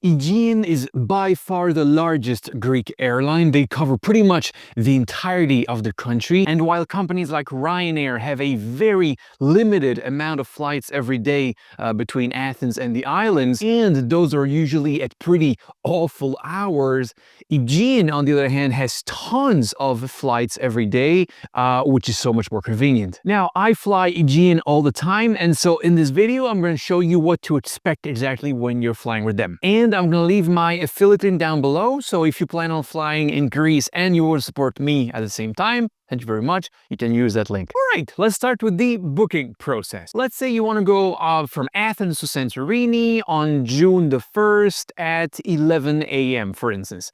Aegean is by far the largest Greek airline. They cover pretty much the entirety of the country. And while companies like Ryanair have a very limited amount of flights every day between Athens and the islands, and those are usually at pretty awful hours, Aegean, on the other hand, has tons of flights every day, which is so much more convenient. Now, I fly Aegean all the time, and so in this video, I'm going to show you what to expect exactly when you're flying with them. And I'm going to leave my affiliate link down below, so if you plan on flying in Greece and you want to support me at the same time, thank you very much, you can use that link. All right, let's start with the booking process. Let's say you want to go from Athens to Santorini on June the 1st at 11 a.m., for instance.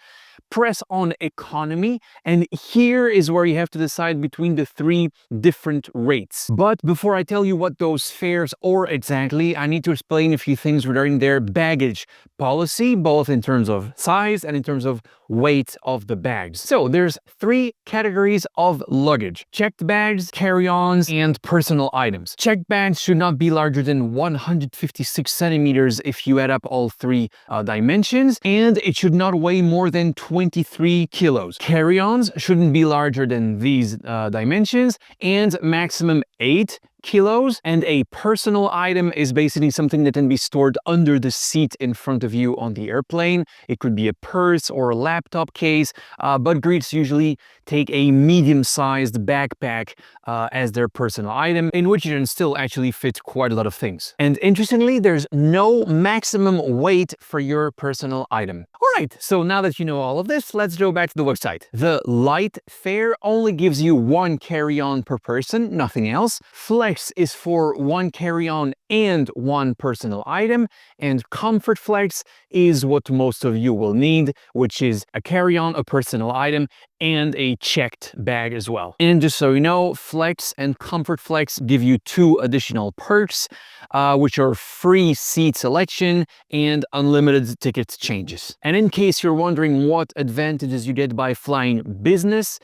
Press on economy, and here is where you have to decide between the three different rates. But before I tell you what those fares are exactly, I need to explain a few things regarding their baggage policy, both in terms of size and in terms of weight of the bags. So there's three categories of luggage: checked bags, carry-ons, and personal items. Checked bags should not be larger than 156 centimeters if you add up all three dimensions, and it should not weigh more than 23 kilos. Carry-ons shouldn't be larger than these dimensions, and maximum 8 kilos. And a personal item is basically something that can be stored under the seat in front of you on the airplane. It could be a purse or a laptop case, but Greeks usually take a medium-sized backpack as their personal item, in which you can still actually fit quite a lot of things. And interestingly, there's no maximum weight for your personal item. All right, so now that you know all of this, let's go back to the website. The light fare only gives you one carry-on per person, nothing else. Flex is for one carry-on and one personal item, and Comfort Flex is what most of you will need, which is a carry-on, a personal item, and a checked bag as well. And just so you know, Flex and Comfort Flex give you two additional perks, which are free seat selection and unlimited ticket changes. And in case you're wondering what advantages you get by flying business,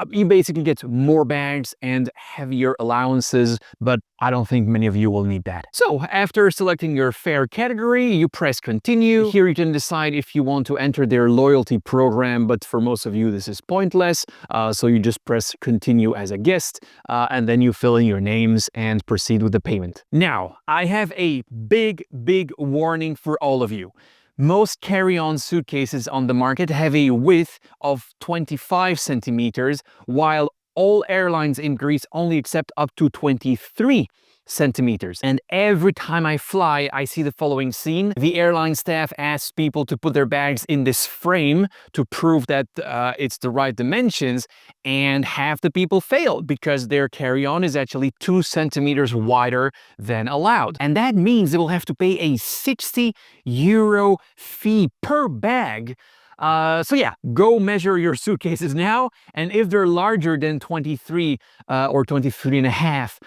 you basically get more bags and heavier allowances, but I don't think many of you will need that. So after selecting your fare category, you press continue. Here you can decide if you want to enter their loyalty program, but for most of you this is pointless. So you just press continue as a guest, and then you fill in your names and proceed with the payment. Now, I have a big warning for all of you. Most carry-on suitcases on the market have a width of 25 centimeters, while all airlines in Greece only accept up to 23 centimeters. And every time I fly, I see the following scene. The airline staff asks people to put their bags in this frame to prove that it's the right dimensions, and half the people fail because their carry-on is actually 2 centimeters wider than allowed. And that means they will have to pay a 60 euro fee per bag. So yeah, go measure your suitcases now, and if they're larger than 23 or 23 and a half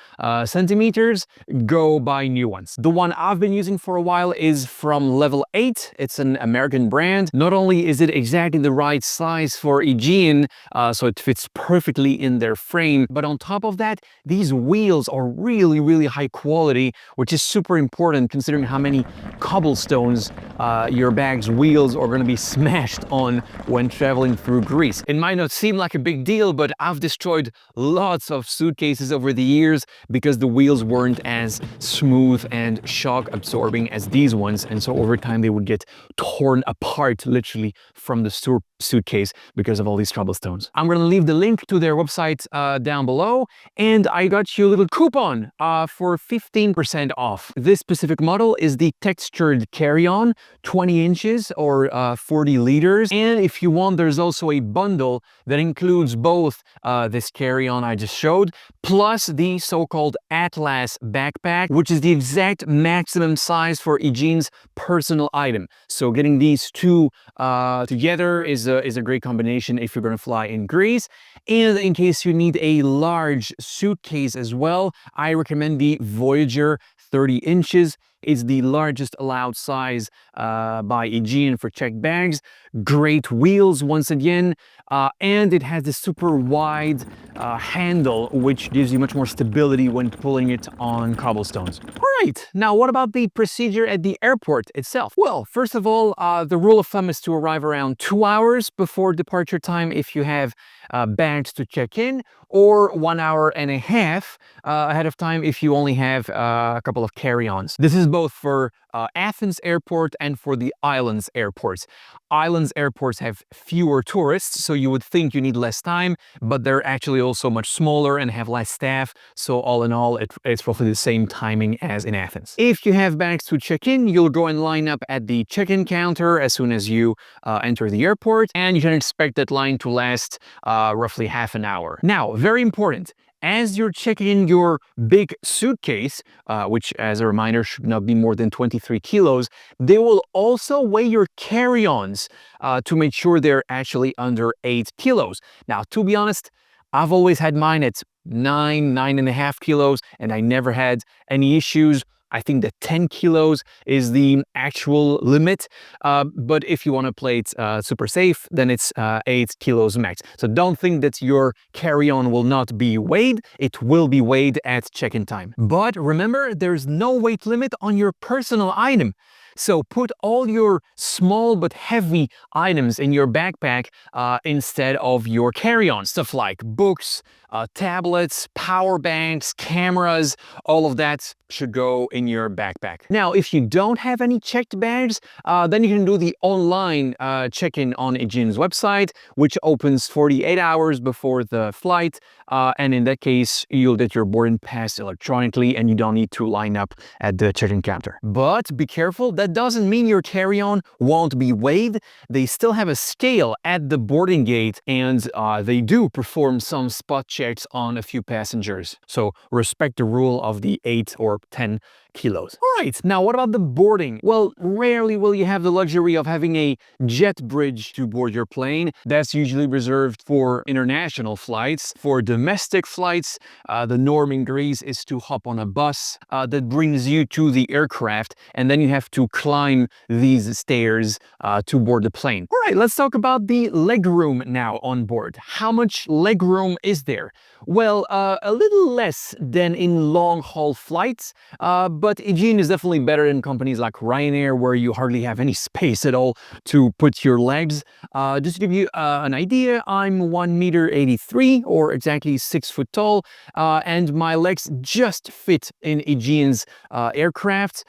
centimeters, go buy new ones. The one I've been using for a while is from Level 8. It's an American brand. Not only is it exactly the right size for Aegean, so it fits perfectly in their frame, but on top of that, these wheels are really high quality, which is super important considering how many cobblestones your bag's wheels are going to be smashed on when traveling through Greece. It might not seem like a big deal, but I've destroyed lots of suitcases over the years because the wheels weren't as smooth and shock absorbing as these ones, and so over time they would get torn apart literally from the suitcase because of all these cobblestones. I'm going to leave the link to their website down below, and I got you a little coupon for 15% off. This specific model is the textured carry-on, 20 inches or 40 liters. And if you want, there's also a bundle that includes both this carry-on I just showed, plus the so-called Atlas backpack, which is the exact maximum size for Aegean's personal item. So getting these two together is a great combination if you're going to fly in Greece. And in case you need a large suitcase as well, I recommend the Voyager 30 inches. It's the largest allowed size by Aegean for checked bags. Great wheels once again, and it has this super wide handle, which gives you much more stability when pulling it on cobblestones. All right, now what about the procedure at the airport itself? Well, first of all, the rule of thumb is to arrive around 2 hours before departure time if you have bags to check in, or 1 hour and a half ahead of time if you only have a couple of carry-ons. This is both for Athens airport and for the islands airports. Islands airports have fewer tourists, so you would think you need less time, but they're actually also much smaller and have less staff, so all in all, it's roughly the same timing as in Athens. If you have bags to check in, you'll go and line up at the check-in counter as soon as you enter the airport, and you can expect that line to last roughly half an hour. Now, very important, as you're checking in your big suitcase, which as a reminder should not be more than 23 kilos, they will also weigh your carry-ons to make sure they're actually under 8 kilos. Now, to be honest, I've always had mine at 9.5 kilos, and I never had any issues. I think that 10 kilos is the actual limit, but if you want to play it super safe, then it's 8 kilos max. So don't think that your carry-on will not be weighed. It will be weighed at check-in time. But remember, there's no weight limit on your personal item. So put all your small but heavy items in your backpack instead of your carry-on. Stuff like books, tablets, power banks, cameras, all of that should go in your backpack. Now, if you don't have any checked bags, then you can do the online check-in on Aegean's website, which opens 48 hours before the flight. And in that case, you'll get your boarding pass electronically and you don't need to line up at the check-in counter. But be careful, that doesn't mean your carry-on won't be weighed. They still have a scale at the boarding gate, and they do perform some spot checks on a few passengers. So respect the rule of the 8 or 10 kilos. All right, now what about the boarding? Well, rarely will you have the luxury of having a jet bridge to board your plane. That's usually reserved for international flights. For domestic flights, the norm in Greece is to hop on a bus that brings you to the aircraft, and then you have to climb these stairs to board the plane. All right, let's talk about the legroom now on board. How much legroom is there? Well, a little less than in long-haul flights, but Aegean is definitely better than companies like Ryanair, where you hardly have any space at all to put your legs. Just to give you an idea, I'm 1.83 m, or exactly 6 foot tall, and my legs just fit in Aegean's aircraft.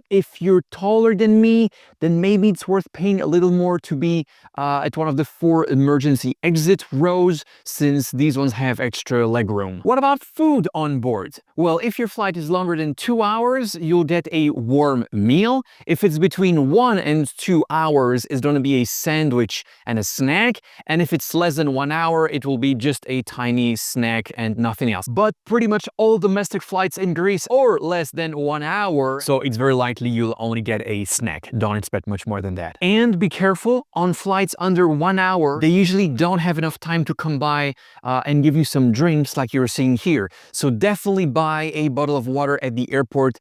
If you're taller than me, then maybe it's worth paying a little more to be at one of the 4 emergency exit rows, since these ones have extra legroom. What about food on board? Well, if your flight is longer than 2 hours, you'll get a warm meal. If it's between 1 and 2 hours, it's going to be a sandwich and a snack. And if it's less than 1 hour, it will be just a tiny snack and nothing else. But pretty much all domestic flights in Greece are less than 1 hour, so it's very likely you'll only get a snack. Don't expect much more than that. And be careful, on flights under 1 hour, they usually don't have enough time to come by and give you some drinks like you're seeing here. So definitely buy a bottle of water at the airport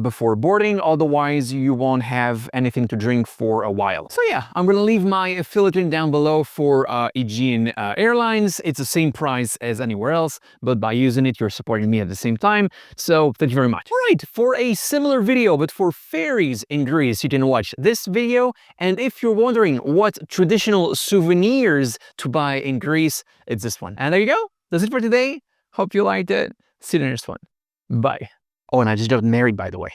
before boarding, otherwise you won't have anything to drink for a while. So yeah, I'm gonna leave my affiliate link down below for Aegean Airlines. It's the same price as anywhere else, but by using it, you're supporting me at the same time. So thank you very much. All right, for a similar video, but for ferries in Greece, you can watch this video. And if you're wondering what traditional souvenirs to buy in Greece, it's this one. And there you go. That's it for today. Hope you liked it. See you in the next one. Bye. Oh, and I just got married, by the way.